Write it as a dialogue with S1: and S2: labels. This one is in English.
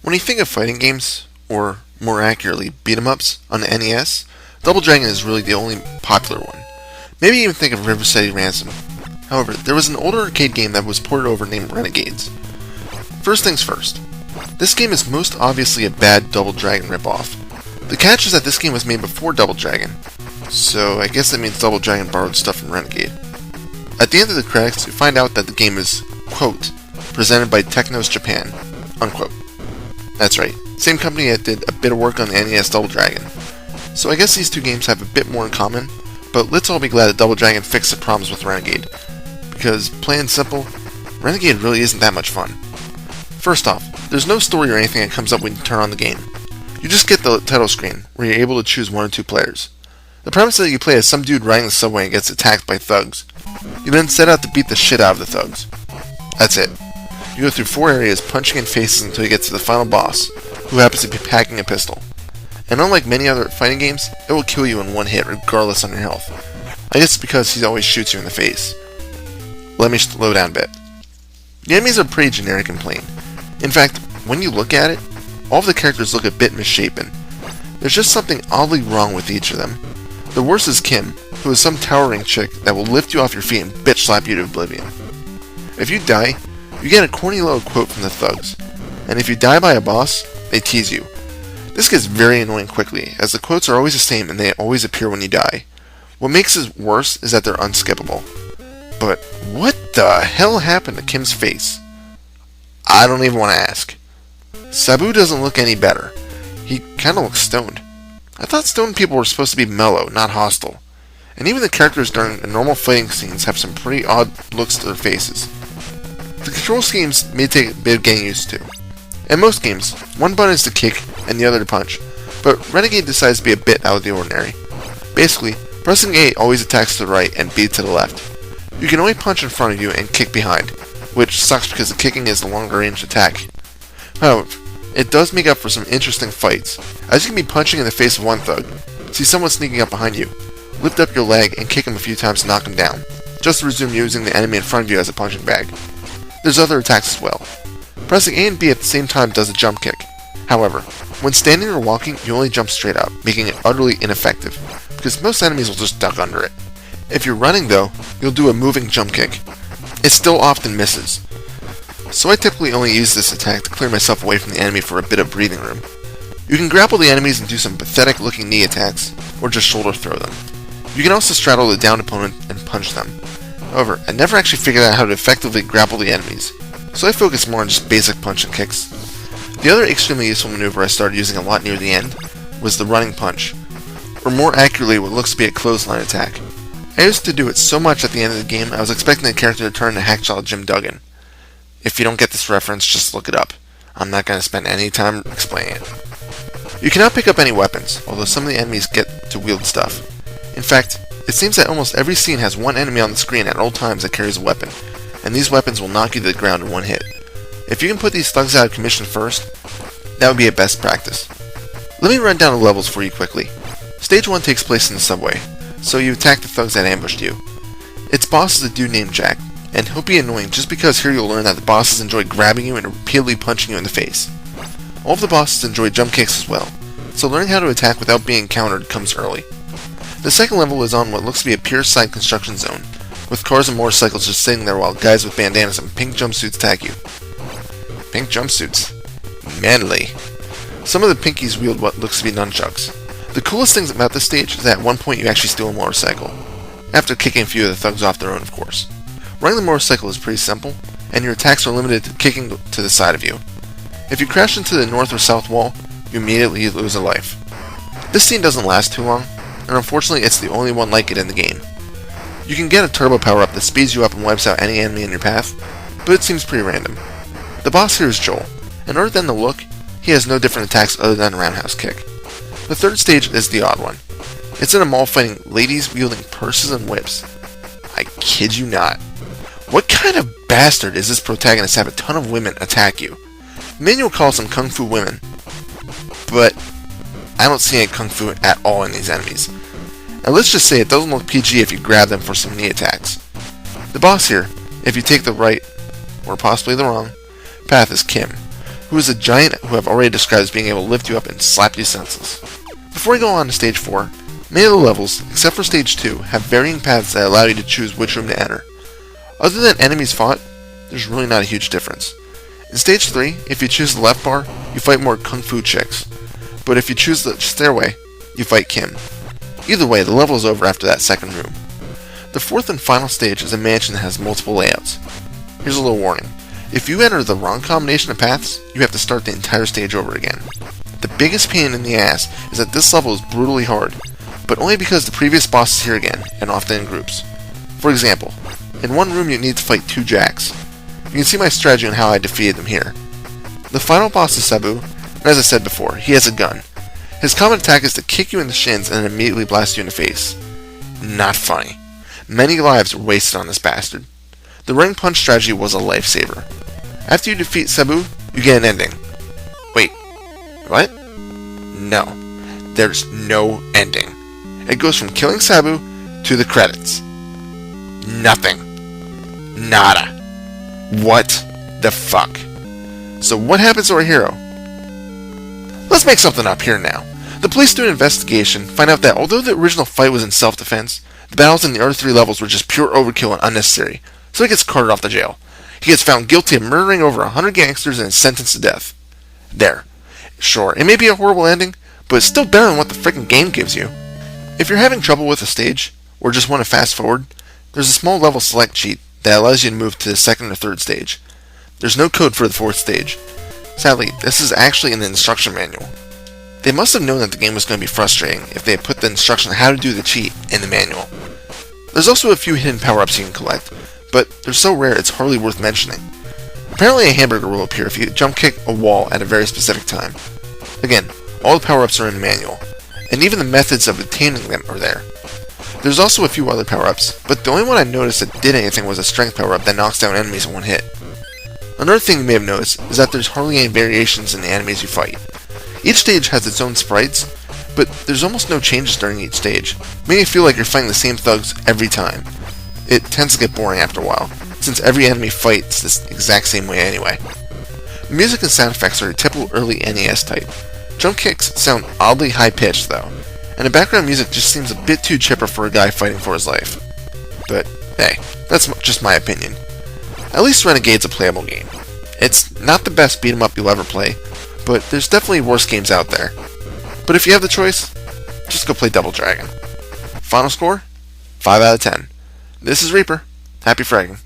S1: When you think of fighting games, or more accurately, beat-em-ups on the NES, Double Dragon is really the only popular one. Maybe even think of River City Ransom. However, there was an older arcade game that was ported over named Renegades. First things first, this game is most obviously a bad Double Dragon ripoff. The catch is that this game was made before Double Dragon, so I guess that means Double Dragon borrowed stuff from Renegade. At the end of the credits, you find out that the game is, quote, presented by Technos Japan, unquote. That's right, same company that did a bit of work on the NES Double Dragon. So I guess these two games have a bit more in common, but let's all be glad that Double Dragon fixed the problems with Renegade. Because, plain and simple, Renegade really isn't that much fun. First off, there's no story or anything that comes up when you turn on the game. You just get the title screen, where you're able to choose one or two players. The premise is that you play as some dude riding the subway and gets attacked by thugs. You then set out to beat the shit out of the thugs. That's it. You go through 4 areas punching in faces until you get to the final boss, who happens to be packing a pistol. And unlike many other fighting games, it will kill you in one hit regardless on your health. I guess it's because he always shoots you in the face. Let me slow down a bit. The enemies are pretty generic and plain. In fact, when you look at it, all of the characters look a bit misshapen. There's just something oddly wrong with each of them. The worst is Kim, who is some towering chick that will lift you off your feet and bitch slap you to oblivion. If you die, you get a corny little quote from the thugs, and if you die by a boss, they tease you. This gets very annoying quickly, as the quotes are always the same and they always appear when you die. What makes it worse is that they're unskippable. But what the hell happened to Kim's face? I don't even want to ask. Sabu doesn't look any better. He kinda looks stoned. I thought stoned people were supposed to be mellow, not hostile. And even the characters during the normal fighting scenes have some pretty odd looks to their faces. The control schemes may take a bit of getting used to. In most games, one button is to kick and the other to punch, but Renegade decides to be a bit out of the ordinary. Basically, pressing A always attacks to the right and B to the left. You can only punch in front of you and kick behind, which sucks because the kicking is the longer range attack. However, it does make up for some interesting fights, as you can be punching in the face of one thug, see someone sneaking up behind you, lift up your leg and kick him a few times to knock him down, just to resume using the enemy in front of you as a punching bag. There's other attacks as well. Pressing A and B at the same time does a jump kick. However, when standing or walking, you only jump straight up, making it utterly ineffective, because most enemies will just duck under it. If you're running though, you'll do a moving jump kick. It still often misses. So I typically only use this attack to clear myself away from the enemy for a bit of breathing room. You can grapple the enemies and do some pathetic looking knee attacks, or just shoulder throw them. You can also straddle the downed opponent and punch them. However, I never actually figured out how to effectively grapple the enemies, so I focus more on just basic punch and kicks. The other extremely useful maneuver I started using a lot near the end was the running punch, or more accurately what looks to be a clothesline attack. I used to do it so much at the end of the game I was expecting the character to turn to Hacksaw Jim Duggan. If you don't get this reference, just look it up. I'm not going to spend any time explaining it. You cannot pick up any weapons, although some of the enemies get to wield stuff. In fact, it seems that almost every scene has one enemy on the screen at all times that carries a weapon, and these weapons will knock you to the ground in one hit. If you can put these thugs out of commission first, that would be a best practice. Let me run down the levels for you quickly. Stage 1 takes place in the subway, so you attack the thugs that ambushed you. Its boss is a dude named Jack, and he'll be annoying just because here you'll learn that the bosses enjoy grabbing you and repeatedly punching you in the face. All of the bosses enjoy jump kicks as well, so learning how to attack without being countered comes early. The second level is on what looks to be a pure side construction zone, with cars and motorcycles just sitting there while guys with bandanas and pink jumpsuits attack you. Pink jumpsuits. Manly. Some of the pinkies wield what looks to be nunchucks. The coolest things about this stage is that at one point you actually steal a motorcycle, after kicking a few of the thugs off their own of course. Running the motorcycle is pretty simple, and your attacks are limited to kicking to the side of you. If you crash into the north or south wall, you immediately lose a life. This scene doesn't last too long, and unfortunately it's the only one like it in the game. You can get a turbo power-up that speeds you up and wipes out any enemy in your path, but it seems pretty random. The boss here is Joel, and other than the look, he has no different attacks other than a roundhouse kick. The third stage is the odd one. It's in a mall fighting ladies wielding purses and whips. I kid you not. What kind of bastard is this protagonist to have a ton of women attack you? The manual calls them Kung Fu women, but I don't see any Kung Fu at all in these enemies. Now let's just say it doesn't look PG if you grab them for some knee attacks. The boss here, if you take the right, or possibly the wrong, path is Kim, who is a giant who I've already described as being able to lift you up and slap you senseless. Before we go on to Stage 4, many of the levels, except for Stage 2, have varying paths that allow you to choose which room to enter. Other than enemies fought, there's really not a huge difference. In Stage 3, if you choose the left bar, you fight more Kung Fu chicks. But if you choose the stairway, you fight Kim. Either way, the level is over after that second room. The fourth and final stage is a mansion that has multiple layouts. Here's a little warning. If you enter the wrong combination of paths, you have to start the entire stage over again. The biggest pain in the ass is that this level is brutally hard, but only because the previous boss is here again, and often in groups. For example, in one room you need to fight 2 jacks. You can see my strategy on how I defeated them here. The final boss is Sabu, and as I said before, he has a gun. His common attack is to kick you in the shins and then immediately blast you in the face. Not funny. Many lives were wasted on this bastard. The running punch strategy was a lifesaver. After you defeat Sabu, you get an ending. Wait, what? No, there's no ending. It goes from killing Sabu to the credits. Nothing. Nada. What the fuck? So what happens to our hero? Let's make something up here now. The police do an investigation, find out that although the original fight was in self-defense, the battles in the other 3 levels were just pure overkill and unnecessary, so he gets carted off to jail. He gets found guilty of murdering over 100 gangsters and is sentenced to death. There. Sure, it may be a horrible ending, but it's still better than what the frickin' game gives you. If you're having trouble with a stage, or just want to fast forward, there's a small level select cheat that allows you to move to the second or third stage. There's no code for the 4th stage. Sadly, this is actually in the instruction manual. They must have known that the game was going to be frustrating if they had put the instruction on how to do the cheat in the manual. There's also a few hidden power-ups you can collect, but they're so rare it's hardly worth mentioning. Apparently a hamburger will appear if you jump kick a wall at a very specific time. Again, all the power-ups are in the manual, and even the methods of obtaining them are there. There's also a few other power-ups, but the only one I noticed that did anything was a strength power-up that knocks down enemies in one hit. Another thing you may have noticed is that there's hardly any variations in the enemies you fight. Each stage has its own sprites, but there's almost no changes during each stage, making you feel like you're fighting the same thugs every time. It tends to get boring after a while, since every enemy fights this exact same way anyway. The music and sound effects are a typical early NES type. Jump kicks sound oddly high-pitched though, and the background music just seems a bit too chipper for a guy fighting for his life. But hey, that's just my opinion. At least Renegade's a playable game. It's not the best beat 'em up you'll ever play, but there's definitely worse games out there. But if you have the choice, just go play Double Dragon. Final score? 5 out of 10. This is Reaper. Happy fragging.